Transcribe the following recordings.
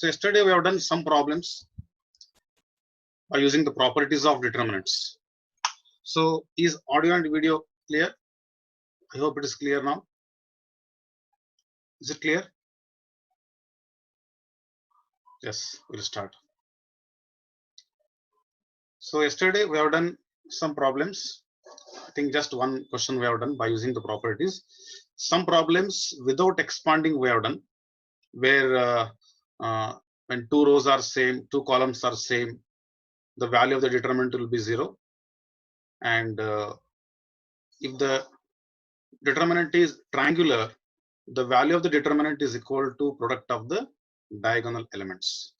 So yesterday we have done some problems by using the properties of determinants. So is audio and video clear? I hope it is clear now. Is it clear? Yes, we'll start. So yesterday we have done some problems. I think just one question we have done by using the properties. Some problems without expanding we have done, where when two rows are same, two columns are same, the value of the determinant will be 0. And if the determinant is triangular, the value of the determinant is equal to product of the diagonal elements.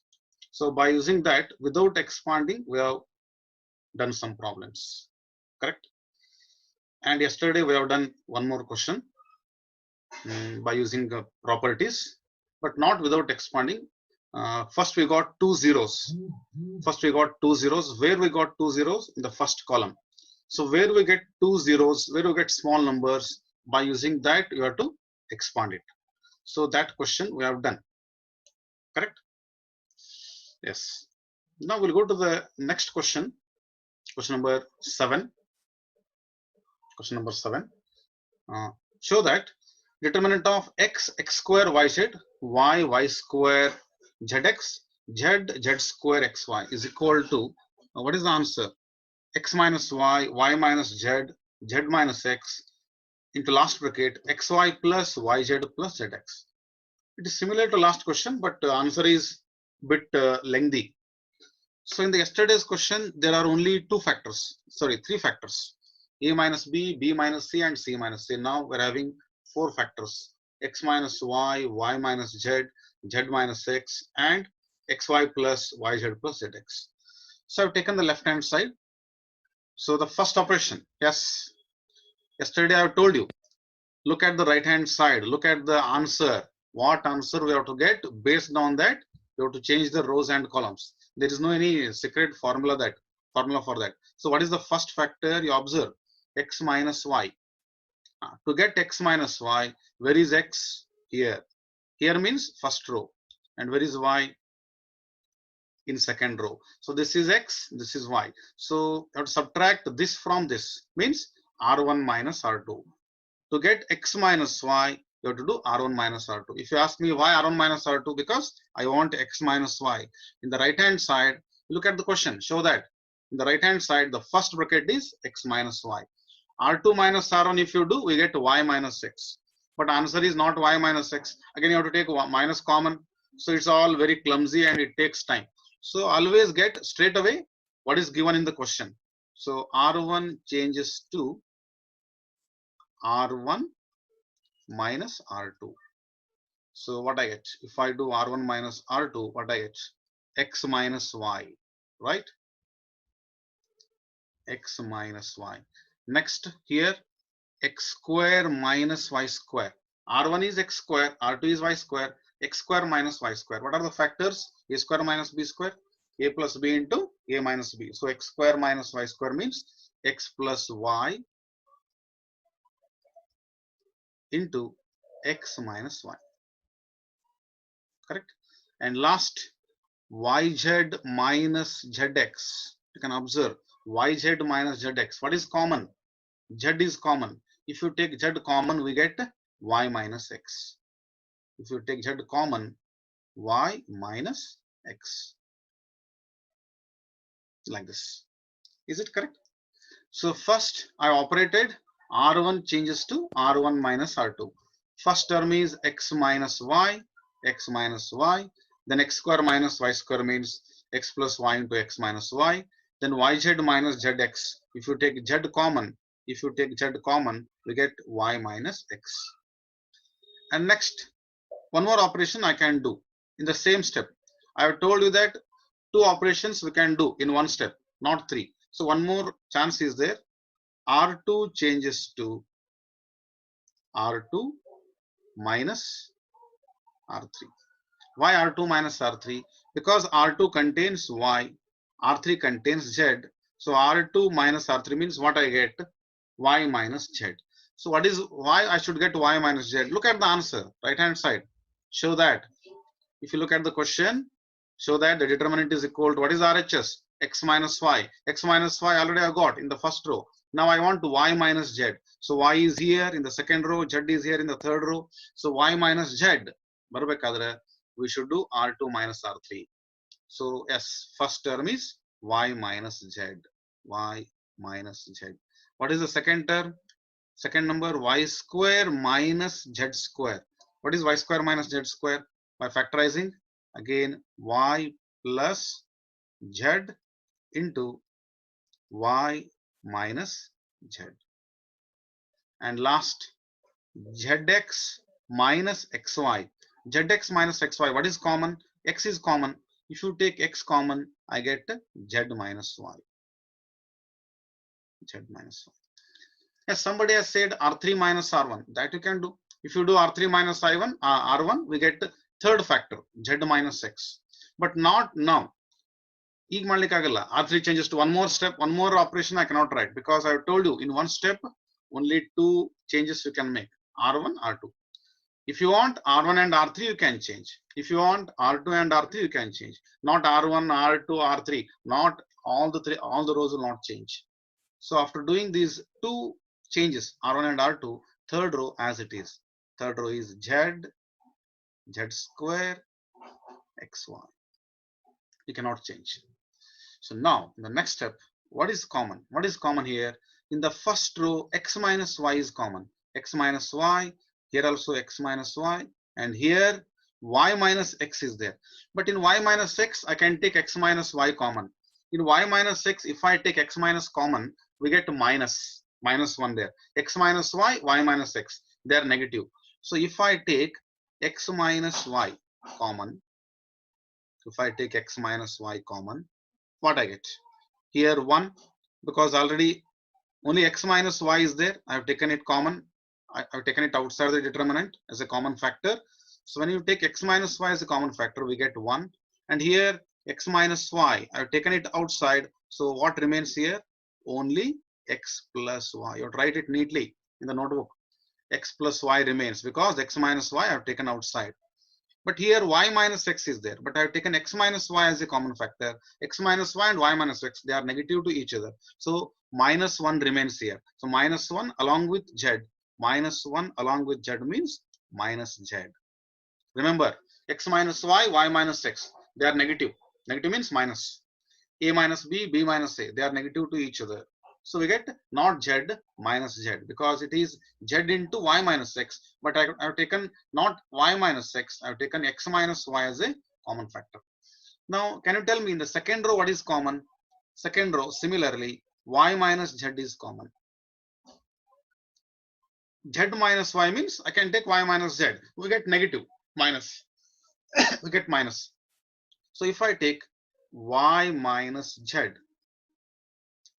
So by using that, without expanding, we have done some problems, correct? And yesterday we have done one more question by using the properties, but not without expanding. First we got two zeros. Where we got two zeros? In the first column. So where we get two zeros, where we get small numbers, by using that you have to expand it. So that question we have done, correct? Yes. Now we'll go to the next question. Question number 7. Question number 7. Show that determinant of x square yz, y square zx, z square xy is equal to, what is the answer? X minus y minus z minus x into last bracket xy plus yz plus zx. It is similar to last question, but the answer is bit lengthy. So in the yesterday's question, there are only three factors: a minus b, b minus c, and c minus c. Now we're having 4 factors: x minus y, y minus z, z minus x, and xy plus yz plus zx. So I've taken the left hand side. So the first operation, yes, yesterday I told you, look at the right hand side, look at the answer. What answer we have to get? Based on that, we have to change the rows and columns. There is no any secret formula for that. So what is the first factor? You observe x minus y. To get x minus y, where is x? Here. Here means first row. And where is y? In second row. So this is x, this is y. So you have to subtract this from this, means r1 minus r2. To get x minus y, you have to do r1 minus r2. If you ask me why r1 minus r2, because I want x minus y. In the right hand side, look at the question, show that in the right hand side, the first bracket is x minus y. r2 minus r1, if you do, we get y minus x. But answer is not y minus x. Again, you have to take minus common. So it's all very clumsy and it takes time. So always get straight away what is given in the question. So r1 changes to r1 minus r2. So what I get? If I do r1 minus r2, what I get? X minus y, right? X minus y. Next here, x square minus y square. r1 is x square, r2 is y square, x square minus y square. What are the factors? A square minus b square, a plus b into a minus b. So x square minus y square means x plus y into x minus y, correct? And last, yz minus zx. You can observe yz minus zx. What is common? Z is common. If you take z common, we get y minus x. If you take z common, y minus x, like this. Is it correct? So first I operated r1 changes to r1 minus r2. First term is x minus y, then x square minus y square means x plus y into x minus y, then yz minus zx. If you take z common, we get y minus x. And next, one more operation I can do in the same step. I have told you that 2 operations we can do in one step, not 3. So one more chance is there. R2 changes to R2 minus R3. Why R2 minus R3? Because R2 contains Y, R3 contains Z. So R2 minus R3 means what I get? Y minus Z. So what is why I should get Y minus Z? Look at the answer, right hand side. Show that. If you look at the question, Show that the determinant is equal to what is RHS? X minus Y. X minus Y already I got in the first row. Now I want Y minus Z. So Y is here in the second row, Z is here in the third row. So Y minus Z. We should do R2 minus R3. So yes, first term is Y minus Z. Y minus Z. What is the second term? Second number, Y square minus Z square. What is Y square minus Z square? By factorizing, again Y plus Z into Y minus Z. And last, Zx minus Xy. Zx minus Xy, what is common? X is common. If you take X common, I get Z minus Y. Z minus Y. Yes, somebody has said R3 minus R1. That you can do. If you do R3 minus R1, we get third factor, Z minus X. But not now. R3 changes to one more step, one more operation I cannot write because I have told you in one step only two changes you can make, R1, R2. If you want R1 and R3 you can change. If you want R2 and R3 you can change. Not R1, R2, R3. Not all the rows will not change. So after doing these two changes, R1 and R2, third row as it is. Third row is Z square, XY. You cannot change. So now in the next step, what is common? What is common here? In the first row, X minus Y is common. X minus Y, here also X minus Y, and here Y minus X is there. But in Y minus X, I can take X minus Y common. In Y minus X, if I take X minus common, we get minus 1 there. X minus Y, Y minus X, they are negative. So if I take X minus Y common, if I take X minus Y common, what I get? Here 1, because already only X minus Y is there. I have taken it common. I have taken it outside the determinant as a common factor. So when you take X minus Y as a common factor, we get 1. And here X minus Y, I have taken it outside. So what remains here? Only X plus Y. You write it neatly in the notebook. X plus Y remains because X minus Y I have taken outside. But here Y minus X is there. But I have taken X minus Y as a common factor. X minus Y and Y minus X, they are negative to each other. So minus 1 remains here. So minus 1 along with Z. Minus 1 along with Z means minus Z. Remember, X minus Y, Y minus X, they are negative. Negative means minus. A minus B, B minus A, they are negative to each other. So we get not Z minus Z because it is Z into Y minus X. But I have taken not Y minus X, I have taken X minus Y as a common factor. Now, can you tell me in the second row what is common? Second row, similarly, Y minus Z is common. Z minus Y means I can take Y minus Z. We get negative, minus. We get minus. So if I take Y minus Z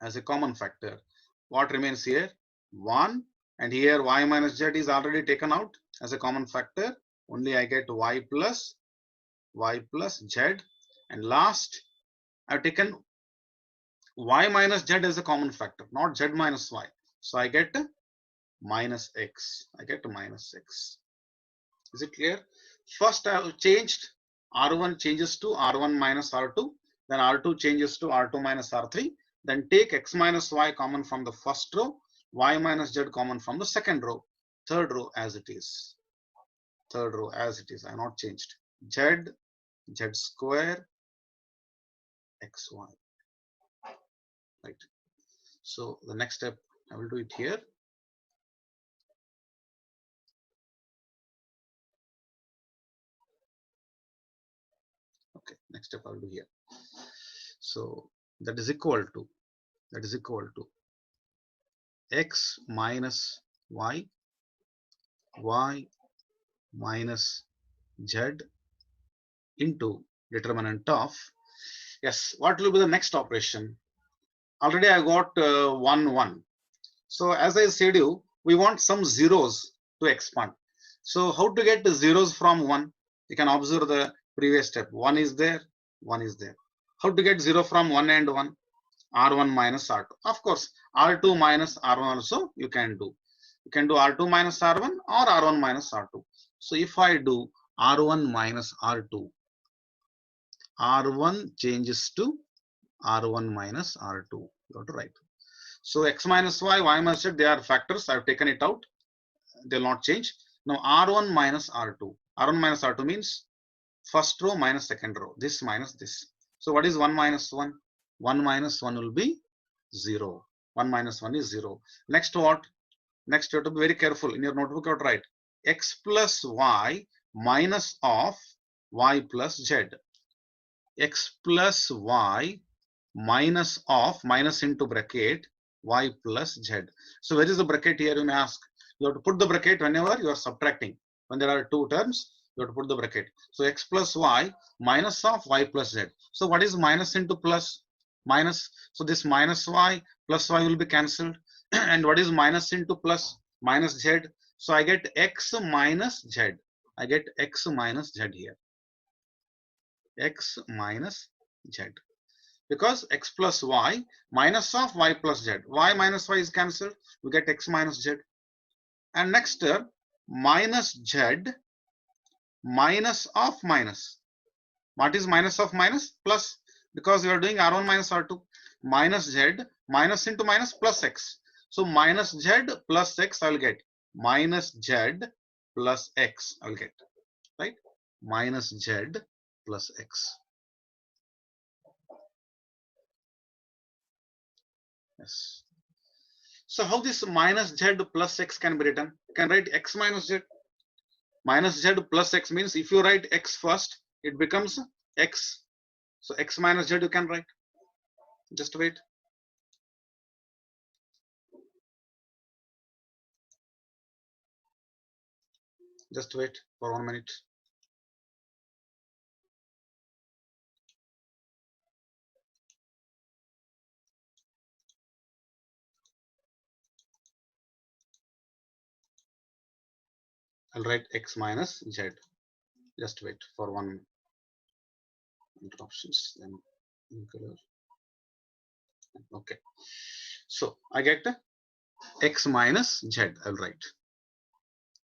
as a common factor, what remains here? 1, and here Y minus Z is already taken out as a common factor. Only I get Y plus Z, and last I've taken Y minus Z as a common factor, not Z minus Y. So I get minus X. I get minus X. Is it clear? First I have changed R1 changes to R1 minus R2, then R2 changes to R2 minus R3. Then take X minus Y common from the first row, Y minus Z common from the second row, third row as it is. Third row as it is. I have not changed. Z square, XY. Right. So the next step, I will do it here. Okay, next step I will do here. So that is equal to X minus Y, Y minus Z into determinant of, yes, what will be the next operation? Already I got 1, 1. So as I said you, we want some zeros to expand. So how to get the zeros from 1? You can observe the previous step. 1 is there, 1 is there. How to get 0 from 1 and 1? R1 minus R2. Of course, R2 minus R1 also you can do. You can do R2 minus R1 or R1 minus R2. So if I do R1 minus R2, R1 changes to R1 minus R2. You have to write. So x minus y minus z, they are factors. I have taken it out. They will not change. Now R1 minus R2. R1 minus R2 means first row minus second row. This minus this. So what is 1 minus 1? 1 minus 1 will be 0. 1 minus 1 is 0. Next what? Next you have to be very careful. In your notebook you have to write x plus y minus of y plus z. X plus y minus of, minus into bracket, y plus z. So where is the bracket here, you may ask? You have to put the bracket whenever you are subtracting. When there are two terms, you have to put the bracket. So x plus y minus of y plus z. So what is minus into plus? Minus. So this minus y plus y will be cancelled. And what is minus into plus? Minus z. So I get x minus z. I get x minus z here. X minus z. Because x plus y minus of y plus z. Y minus y is cancelled. We get x minus z. And next minus z minus of minus. What is minus of minus? Plus. Because we are doing R1 minus R2. Minus z minus into minus plus x. So minus z plus x I will get. Minus z plus x I will get. Right? Minus z plus x. Yes. So how this minus z plus x can be written? You can write x minus z. Minus z plus x means if you write x first, it becomes x. So x minus z you can write. Just wait. Just wait for 1 minute. I'll write x minus z. Just wait for 1 minute. Interruptions. Then okay. So I get x minus z.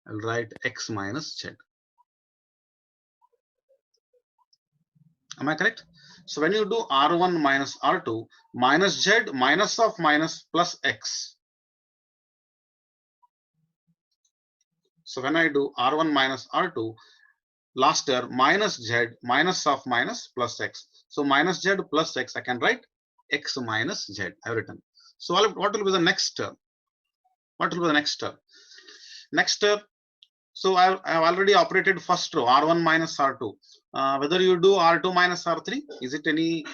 I'll write x minus z. Am I correct? So when you do R1 minus R2 minus z minus of minus plus x. So when I do R1 minus R2, last term minus z minus of minus plus x. So minus z plus x, I can write x minus z. I have written. So what will be the next term? What will be the next term? Next term. So I have already operated first row R1 minus R2. Whether you do R2 minus R3, is it any?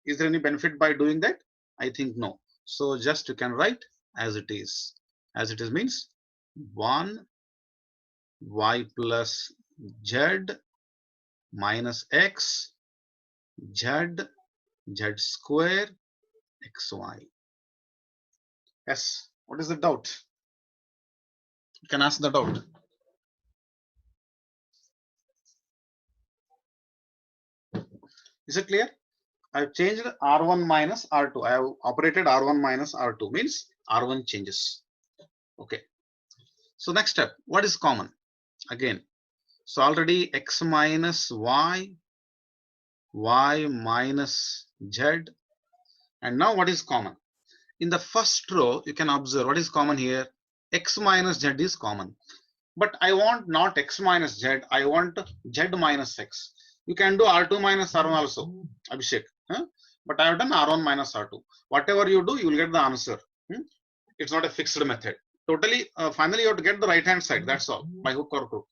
Is there any benefit by doing that? I think no. So just you can write as it is. As it is means 1 y plus z minus x z square xy. Yes. What is the doubt? You can ask the doubt. Is it clear? I have changed R1 minus R2. I have operated R1 minus R2 means R1 changes. Okay. So next step, what is common? Again, so already x minus y, y minus z, and now what is common? In the first row, you can observe what is common here. X minus z is common. But I want not x minus z, I want z minus x. You can do R2 minus R1 also, Abhishek. Huh? But I have done R1 minus R2. Whatever you do, you will get the answer. It's not a fixed method. Totally, finally, you have to get the right hand side. That's all, by hook or crook.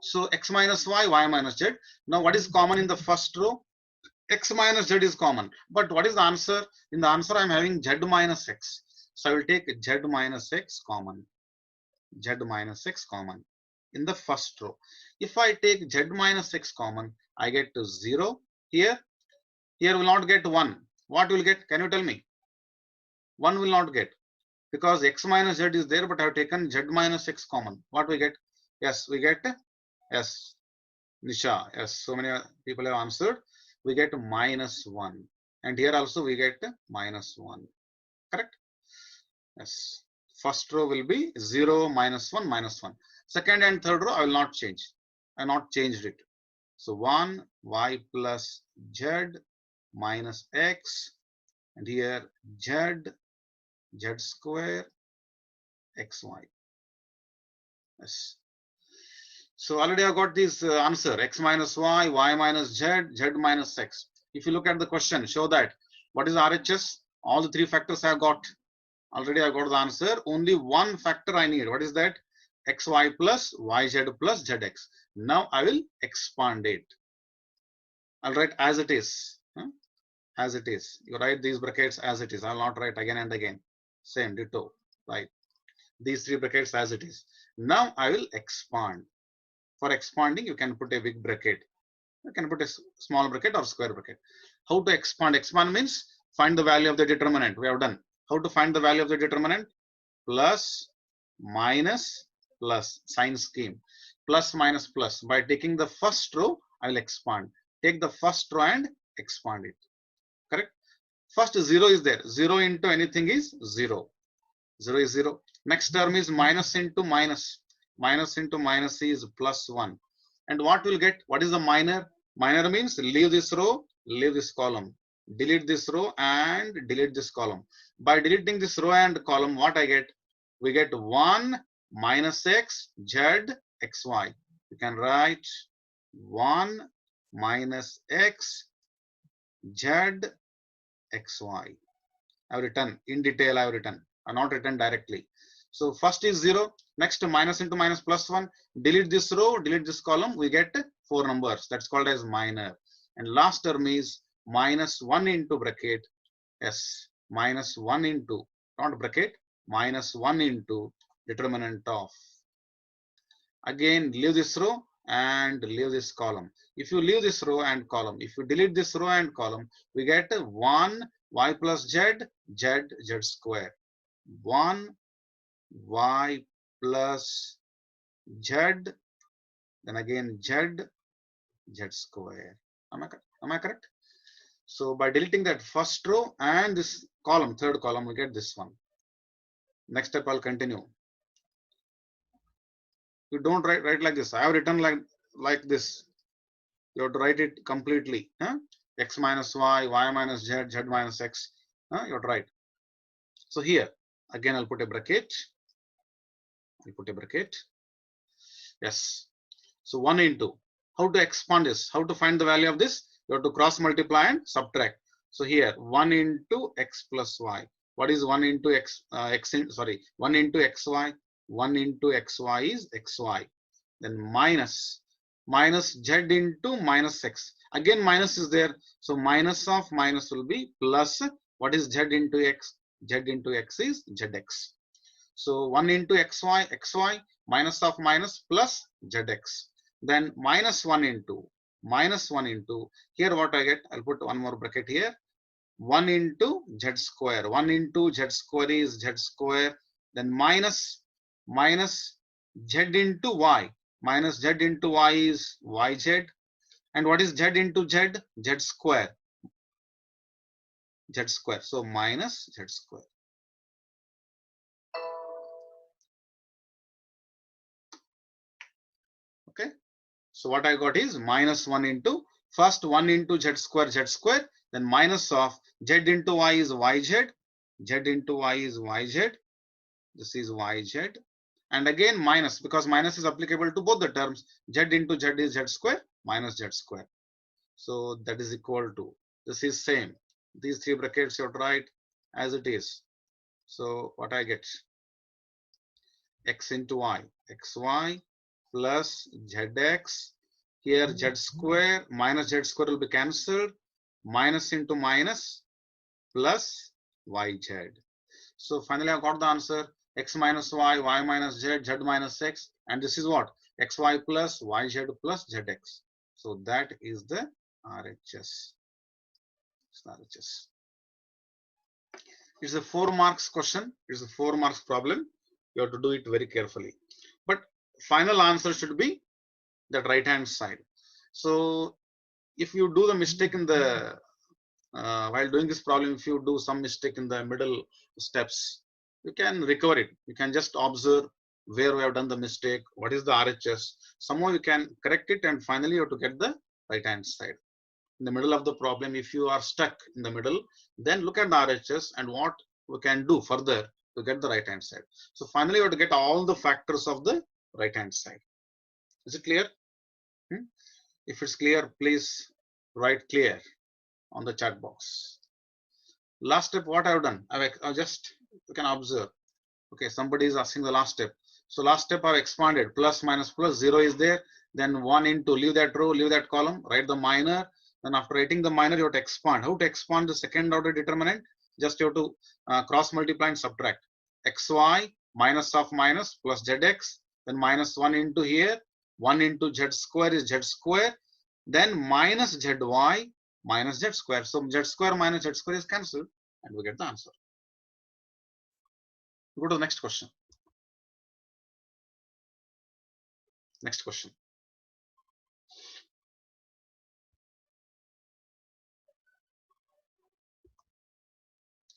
So x minus y, y minus z. Now, what is common in the first row? X minus z is common. But what is the answer? In the answer, I'm having z minus x. So I will take z minus x common. Z minus x common in the first row. If I take z minus x common, I get to 0 here. Here will not get 1. What will get? Can you tell me? 1 will not get because x minus z is there, but I have taken z minus x common. What we get? Yes, we get yes, Nisha. Yes, so many people have answered. We get minus 1, and here also we get minus 1. Correct? Yes. First row will be 0, minus 1, minus 1. Second and third row, I will not change. I have not changed it. So 1, y plus z minus x, and here z square xy. Yes. So already I got this answer, x minus y, y minus z, z minus x. If you look at the question, show that what is RHS? All the three factors I have got. Already I got the answer. Only one factor I need. What is that? xy plus yz plus zx. Now I will expand it. I'll write as it is. As it is. You write these brackets as it is. I'll not write again and again. Same, ditto. Right. These three brackets as it is. Now I will expand. For expanding, you can put a big bracket. You can put a small bracket or square bracket. How to expand? Expand means find the value of the determinant. We have done. How to find the value of the determinant? Plus, minus, plus, sign scheme. Plus, minus, plus. By taking the first row, I will expand. Take the first row and expand it. Correct? First 0 is there. 0 into anything is 0. 0 is 0. Next term is minus into minus. Minus into minus is plus 1. And what we'll get? What is the minor? Minor means leave this row, leave this column. Delete this row and delete this column. By deleting this row and column, what I get? We get 1 minus x z xy. You can write 1 minus x z xy. I have written in detail. I have written. I have not written directly. So first is 0. Next minus into minus plus 1. Delete this row, delete this column. We get 4 numbers. That's called as minor. And last term is minus 1 into bracket. Yes, minus 1 into, not bracket, minus 1 into determinant of. Again, leave this row and leave this column. If you leave this row and column, if you delete this row and column, we get 1 y plus z, z square. 1 y plus z, then again z square. Am I correct? So by deleting that first row and this column, third column, we get this one. Next step, I'll continue. You don't write like this. I have written like this. You have to write it completely. X minus y, y minus z, z minus x. You have to write. So here, again, I'll put a bracket. Yes. So 1 into. How to expand this? How to find the value of this? You have to cross multiply and subtract. So here 1 into x plus y. What is 1 into x? 1 into xy. 1 into xy is xy. Then minus z into minus x. Again minus is there. So minus of minus will be plus. What is z into x? Z into x is zx. So 1 into xy, minus of minus plus zx. Then minus 1 into, here what I get? I'll put one more bracket here. 1 into z square. 1 into z square is z square. Then minus z into y. Minus z into y is yz. And what is z into z? Z square. Z square. So minus z square. Okay. So what I got is minus 1 into, first 1 into z square, then minus of z into y is yz, z into y is yz, this is yz, and again minus, because minus is applicable to both the terms, z into z is z square minus z square. So that is equal to, this is same. These three brackets you have to write as it is. So what I get? X into y, xy plus zx. Here z square minus z square will be cancelled. Minus into minus plus yz. So finally I got the answer. X minus y, y minus z, z minus x. And this is what? xy plus yz plus zx. So that is the RHS. It's a 4 marks question. It's a 4 marks problem. You have to do it very carefully. But final answer should be that right hand side. So if you do the mistake in the while doing this problem, if you do some mistake in the middle steps, you can recover it. You can just observe where we have done the mistake, what is the RHS. Somehow you can correct it, and finally you have to get the right hand side. In the middle of the problem, if you are stuck in the middle, then look at the RHS and what we can do further to get the right hand side. So finally, we have to get all the factors of the right hand side. Is it clear? If it's clear, please write clear on the chat box. Last step, what I've done, I've just, you can observe. Okay, somebody is asking the last step. So last step I've expanded, plus minus plus, 0 is there. Then 1 into, leave that row, leave that column, write the minor. Then after writing the minor, you have to expand. How to expand the second order determinant? Just you have to cross multiply and subtract. Xy minus of minus plus zx. Then minus 1 into here. 1 into z square is z square. Then minus zy minus z square. So z square minus z square is cancelled and we get the answer. Go to the next question. Next question.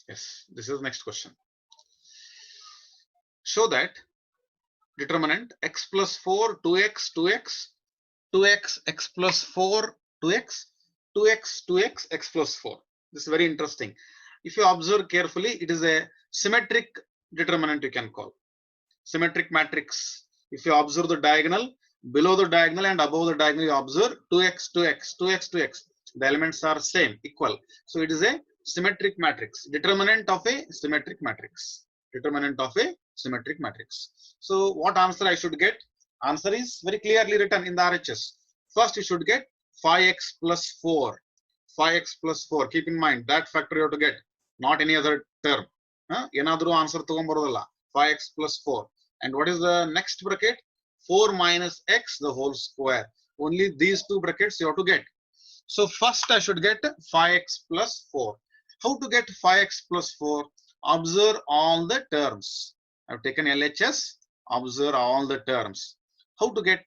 Yes, this is the next question. Show that determinant x plus 4, 2x, 2x, 2x, x plus 4, 2x, 2x, 2x, x plus 4. This is very interesting. If you observe carefully, it is a symmetric determinant you can call. Symmetric matrix. If you observe the diagonal, below the diagonal and above the diagonal, you observe 2x, 2x, 2x, 2x. The elements are same, equal. So it is a symmetric matrix. Determinant of a symmetric matrix. Determinant of a symmetric matrix. So what answer I should get? Answer is very clearly written in the RHS. First, you should get 5x plus 4. 5x plus 4. Keep in mind that factor you have to get, not any other term. Another answer 5x plus 4. And what is the next bracket? 4 minus x the whole square. Only these two brackets you have to get. So first I should get 5x plus 4. How to get 5x plus 4? Observe all the terms. I've taken LHS. Observe all the terms. How to get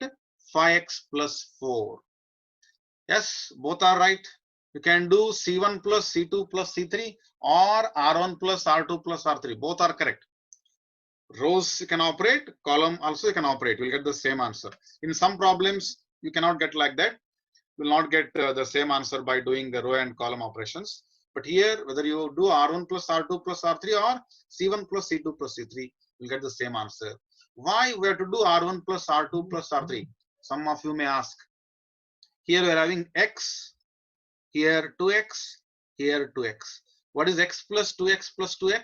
5x plus 4? Yes, both are right. You can do C1 plus C2 plus C3 or R1 plus R2 plus R3. Both are correct. Rows you can operate, column also you can operate. You'll get the same answer. In some problems, you cannot get like that. You will not get the same answer by doing the row and column operations. But here, whether you do R1 plus R2 plus R3 or C1 plus C2 plus C3, you'll get the same answer. Why we have to do R1 plus R2 plus R3? Some of you may ask. Here we are having x, here 2x, here 2x. What is x plus 2x plus 2x?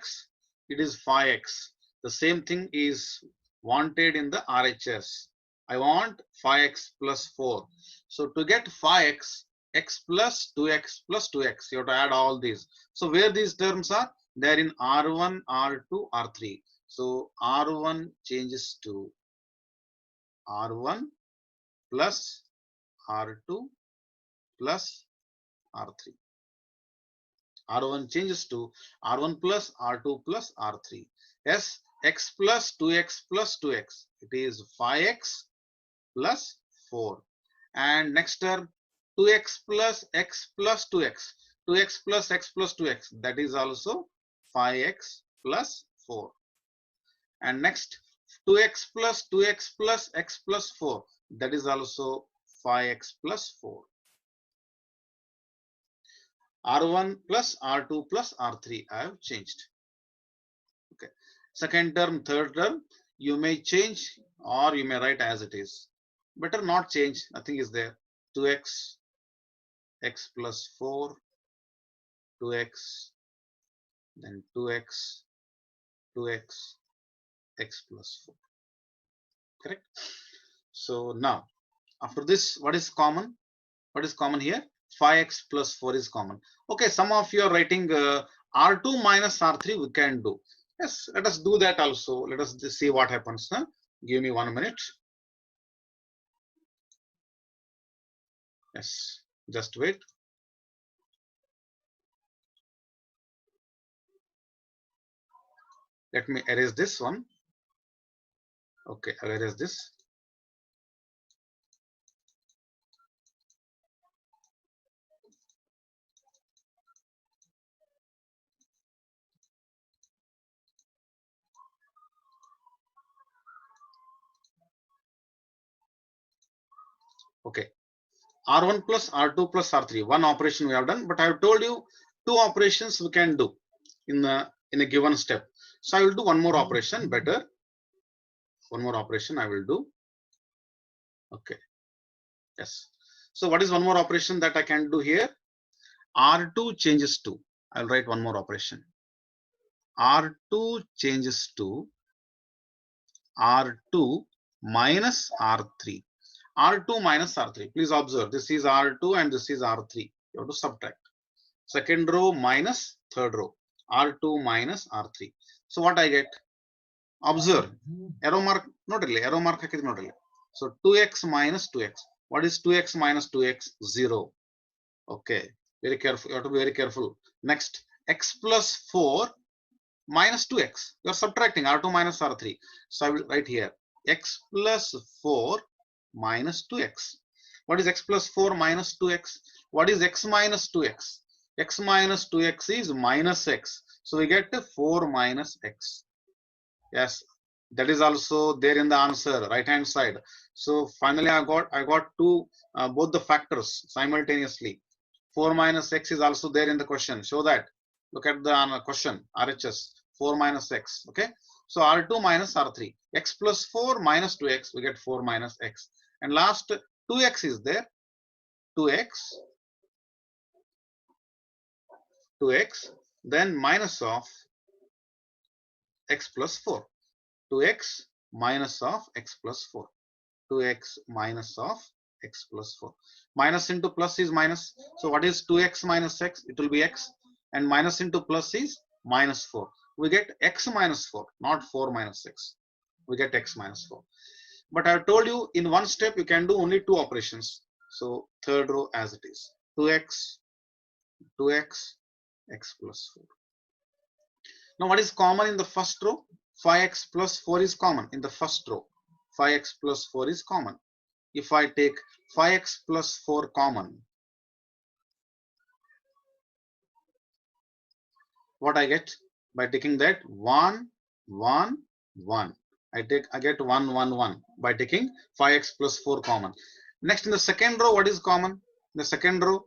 It is 5x. The same thing is wanted in the RHS. I want 5x plus 4. So to get 5x, x plus 2x plus 2x, you have to add all these. So where these terms are? They are in R1, R2, R3. So R1 changes to R1 plus R2 plus R3. R1 changes to R1 plus R2 plus R3. Yes, x plus 2x plus 2x. It is 5x plus 4. And next term, 2x plus x plus 2x. 2x plus x plus 2x. That is also 5x plus 4. And next, 2x plus 2x plus x plus 4. That is also 5x plus 4. R1 plus R2 plus R3 I have changed. Okay. Second term, third term, you may change or you may write as it is. Better not change, nothing is there. 2x, x plus 4, 2x, then 2x, 2x, x plus 4. Correct? So now, after this, what is common? What is common here? 5x plus 4 is common. Okay, some of you are writing R2 minus R3 we can do. Yes, let us do that also. Let us see what happens. Huh? Give me 1 minute. Yes, just wait. Let me erase this one. Okay, I'll erase this. Okay. R1 plus R2 plus R3. One operation we have done, but I have told you two operations we can do in a given step. So I will do one more operation. Better, one more operation I will do. Okay. Yes. So what is one more operation that I can do here? R2 changes to. I'll write one more operation. R2 changes to R2 minus R3. R2 minus R3. Please observe, this is R2 and this is R3. You have to subtract. Second row minus third row. R2 minus R3. So what I get? Observe. Arrow mark, not really. Arrow mark not really. So 2x minus 2x. What is 2x minus 2x? 0. Okay. Very careful. You have to be very careful. Next, x plus 4 minus 2x. You are subtracting R2 minus R3. So I will write here x plus 4 minus 2x. What is x plus 4 minus 2x? What is x minus 2x? X minus 2x is minus x. So we get 4 minus x. Yes, that is also there in the answer, right hand side. So finally I got two both the factors simultaneously. 4 minus x is also there in the question. Show that. Look at the question, RHS, 4 minus x. Okay. So R2 minus R3. X plus 4 minus 2x, we get 4 minus x. And last 2x is there. 2x, then minus of x plus 4. 2x minus of x plus 4. 2x minus of x plus 4. Minus into plus is minus. So what is 2x minus x? It will be x. And minus into plus is minus 4. We get x minus 4, not 4 minus x. We get x minus 4. But I have told you in one step you can do only two operations. So third row as it is. 2x, x plus 4. Now what is common in the first row? 5x plus 4 is common in the first row. 5x plus 4 is common. If I take 5x plus 4 common, what I get? By taking that 1, 1, 1. I get 1, 1, 1 by taking 5x plus 4 common. Next in the second row, what is common? In the second row,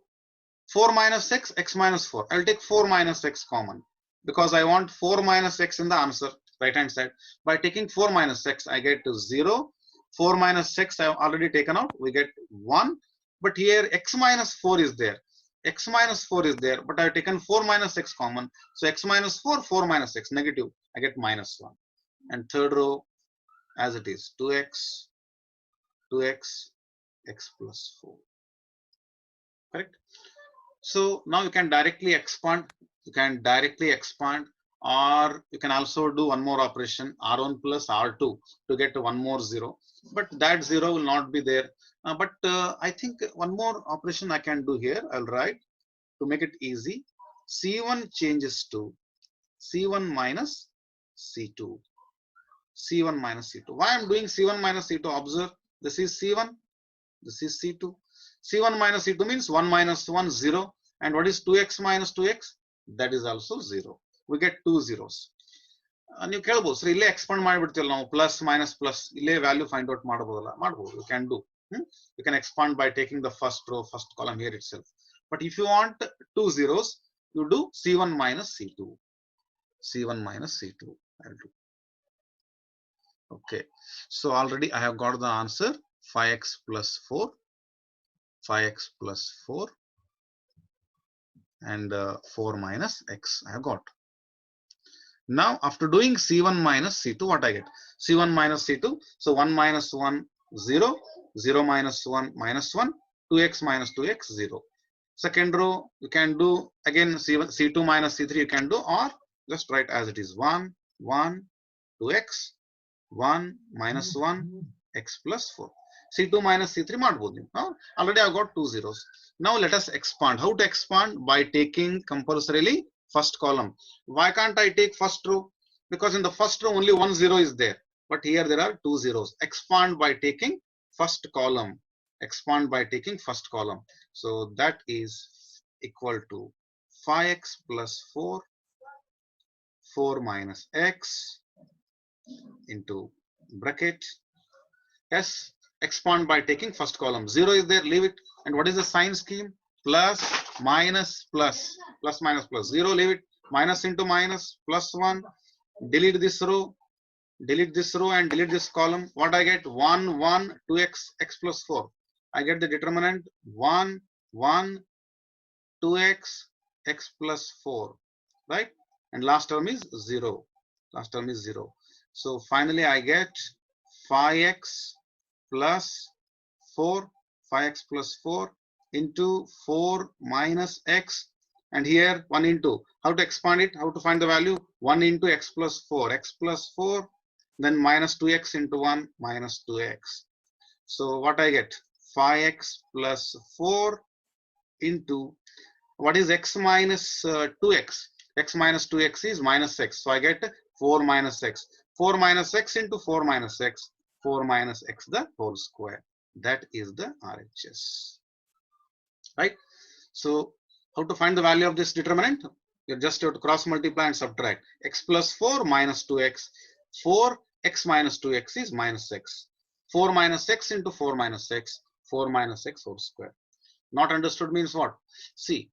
4 minus x, x minus 4. I'll take 4 minus x common because I want 4 minus x in the answer, right hand side. By taking 4 minus x, I get 0. 4 minus x I have already taken out. We get 1. But here x minus 4 is there. X minus 4 is there, but I have taken 4 minus x common. So x minus 4, 4 minus x, negative. I get minus 1. And third row, as it is, 2x, x plus 4. Correct? So now you can directly expand. You can directly expand, or you can also do one more operation, R1 plus R2, to get one more 0. But that 0 will not be there. But I think one more operation I can do here. I'll write to make it easy. C1 changes to C1 minus C2. C1 minus C2. Why I'm doing C1 minus C2? Observe, this is C1, this is C2. C1 minus C2 means 1 minus 1, 0. And what is 2x minus 2x? That is also 0. We get two zeros. ನೀವು ಕೇಳಬಹುದು sir ಇಲ್ಲೇ expand ಮಾಡಿಬಿಡ್ತೀವಲ್ಲ ನಾವು plus minus plus ಇಲ್ಲೇ value find out ಮಾಡಬಹುದಲ್ಲ ಮಾಡಬಹುದು you can do. You can expand by taking the first row, first column here itself. But if you want two zeros, you do C1 minus C2. C1 minus C2 I'll do. Okay, so already I have got the answer, 5x plus 4, 5x plus 4 and 4 minus x I have got. Now after doing C1 minus C2, what I get? C1 minus C2, so 1 minus 1, 0, 0 minus 1, minus 1, 2x minus 2x, 0. Second row, you can do again C1, C2 minus C3 you can do, or just write as it is, 1, 1, 2x, 1 minus 1, x plus 4. C2 minus C3 ಮಾಡಬಹುದು. Already I got two zeros. Now let us expand. How to expand? By taking compulsorily first column. Why can't I take first row? Because in the first row only one zero is there, but here there are two zeros. Expand by taking first column. Expand by taking first column. So that is equal to 5x plus 4, 4 minus x into bracket. Yes, expand by taking first column. 0 is there, leave it. And what is the sign scheme? Plus, minus, plus, plus, minus, plus. 0, leave it. Minus into minus, plus 1. Delete this row. Delete this row and delete this column. What I get? 1, 1, 2x, x plus 4. I get the determinant 1, 1, 2x, x plus 4. Right? And last term is 0. Last term is 0. So finally I get 5x plus 4, 5x plus 4 into 4 minus x, and here 1 into, how to expand it, how to find the value, 1 into x plus 4, x plus 4, then minus 2x into 1, minus 2x. So what I get? 5x plus 4 into, what is x minus 2x? X minus 2x is minus x. So I get 4 minus x. 4 minus x into 4 minus x. 4 minus x the whole square. That is the RHS. Right? So how to find the value of this determinant? You just have to cross multiply and subtract. X plus 4 minus 2x. 4 x minus 2x is minus x. 4 minus x into 4 minus x. 4 minus x whole square. Not understood means what? See,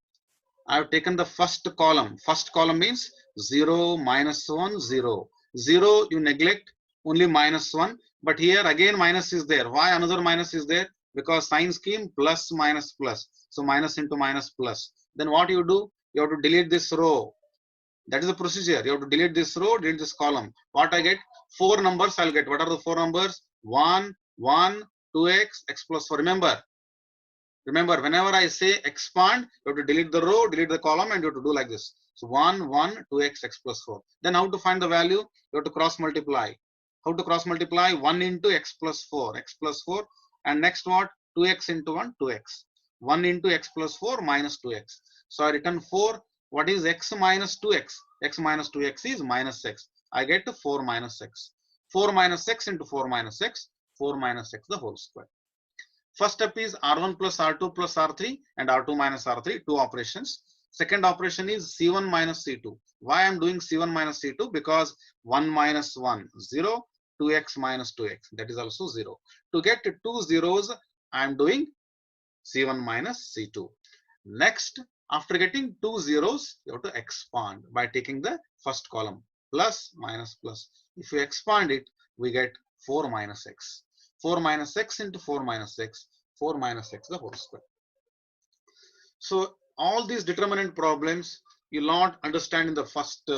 I have taken the first column. First column means 0, minus 1, 0. 0 you neglect, only minus 1. But here again minus is there. Why another minus is there? Because sign scheme plus minus plus. So minus into minus plus. Then what you do? You have to delete this row. That is the procedure. You have to delete this row, delete this column. What I get? 4 numbers I'll get. What are the 4 numbers? 1, 1, 2x, x plus 4. Remember, whenever I say expand, you have to delete the row, delete the column, and you have to do like this. So 1, 1, 2x, x plus 4. Then how to find the value? You have to cross multiply. How to cross multiply? 1 into x plus 4, x plus 4. And next what? 2x into 1, 2x. 1 into x plus 4 minus 2x. So I return 4. What is x minus 2x? X minus 2x is minus x. I get 4 minus x. 4 minus x into 4 minus x. 4 minus x the whole square. First step is R1 plus R2 plus R3 and R2 minus R3, 2 operations. Second operation is C1 minus C2. Why I am doing C1 minus C2? Because 1 minus 1, 0, 2x minus 2x, that is also 0. To get 2 zeros, I am doing C1 minus C2. Next, after getting 2 zeros, you have to expand by taking the first column, plus, minus, plus. If you expand it, we get 4 minus x. 4 minus x into 4 minus x, 4 minus x the whole square. So all these determinant problems you'll not understand in the first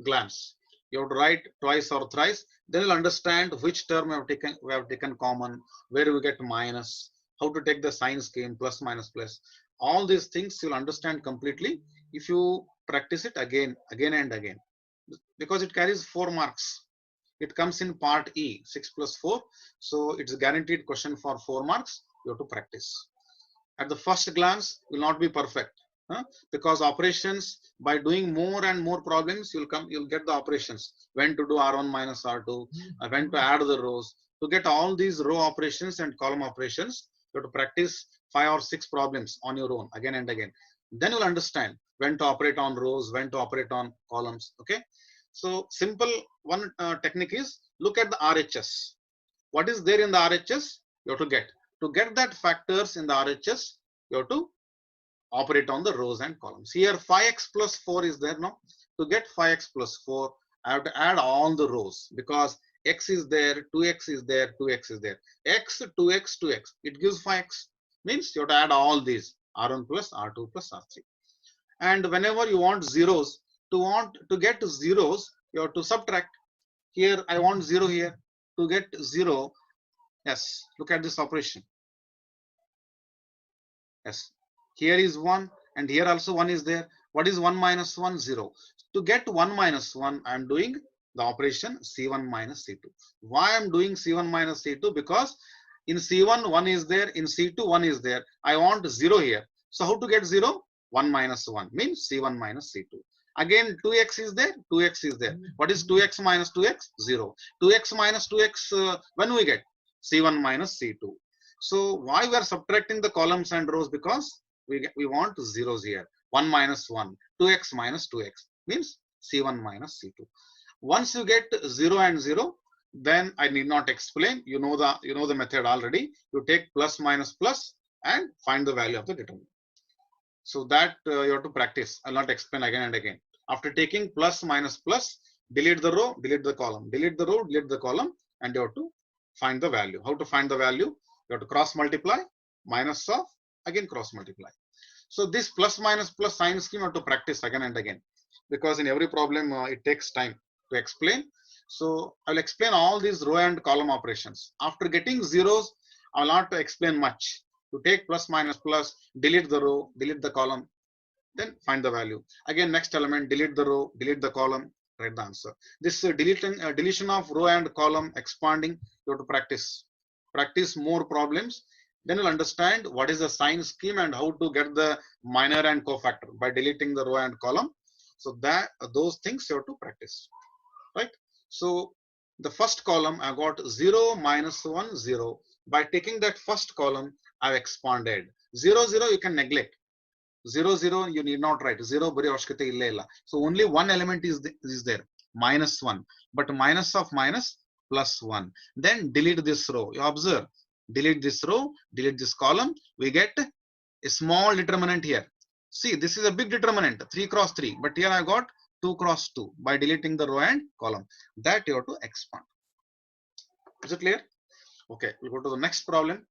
glance. You have to write twice or thrice, then you'll understand which term we have taken common, where we get minus, how to take the sign scheme, plus, minus, plus. All these things you'll understand completely if you practice it again and again, because it carries 4 marks. It comes in part E, 6 plus 4. So it's a guaranteed question for 4 marks. You have to practice. At the first glance, will not be perfect, because operations, by doing more and more problems, you'll get the operations. When to do R1 minus R2, when to add the rows. To get all these row operations and column operations, you have to practice 5 or 6 problems on your own again and again. Then you'll understand when to operate on rows, when to operate on columns. Okay. So simple one technique is look at the RHS. What is there in the RHS? You have to get. To get that factors in the RHS, you have to operate on the rows and columns. Here 5x plus 4 is there now. To get 5x plus 4, I have to add all the rows because x is there, 2x is there, 2x is there. X, 2x, 2x. It gives 5x. Means you have to add all these. R1 plus R2 plus R3. And whenever you want zeros, to get zeros, you have to subtract. Here I want 0 here. To get 0, yes, look at this operation. Yes, here is 1 and here also 1 is there. What is 1 minus 1? 0. To get 1 minus 1, I am doing the operation C1 minus C2. Why I am doing C1 minus C2? Because in C1, 1 is there. In C2, 1 is there. I want 0 here. So how to get 0? 1 minus 1 means C1 minus C2. Again, 2x is there, 2x is there. What is 2x minus 2x? 0. 2x minus 2x, when we get? C1 minus C2. So why we are subtracting the columns and rows? Because we want zeros here. 1 minus 1, 2x minus 2x means C1 minus C2. Once you get 0 and 0, then I need not explain. You know the method already. You take plus minus plus and find the value of the determinant. So that you have to practice. I'll not explain again and again. After taking plus minus plus, delete the row, delete the column, delete the row, delete the column, and you have to find the value. How to find the value? You have to cross multiply, minus of, again cross multiply. So this plus minus plus sign scheme you have to practice again and again, because in every problem it takes time to explain. So I will explain all these row and column operations. After getting zeros, I will not explain much. To take plus minus plus, delete the row, delete the column, then find the value. Again, next element, delete the row, delete the column, write the answer. This deletion of row and column expanding, you have to practice. Practice more problems. Then you'll understand what is the sign scheme and how to get the minor and cofactor by deleting the row and column. So that those things you have to practice, right? So the first column I got 0, minus 1, 0. By taking that first column, I've expanded. 0, 0 you can neglect. 0, 0 you need not write. 0 bari avashyakate illa illa. So only one element is there, minus 1. But minus of minus, plus 1. Then delete this row. You observe, delete this row, delete this column. We get a small determinant here. See, this is a big determinant, 3 cross 3. But here I got 2 cross 2 by deleting the row and column. That you have to expand. Is it clear? Okay, we'll go to the next problem.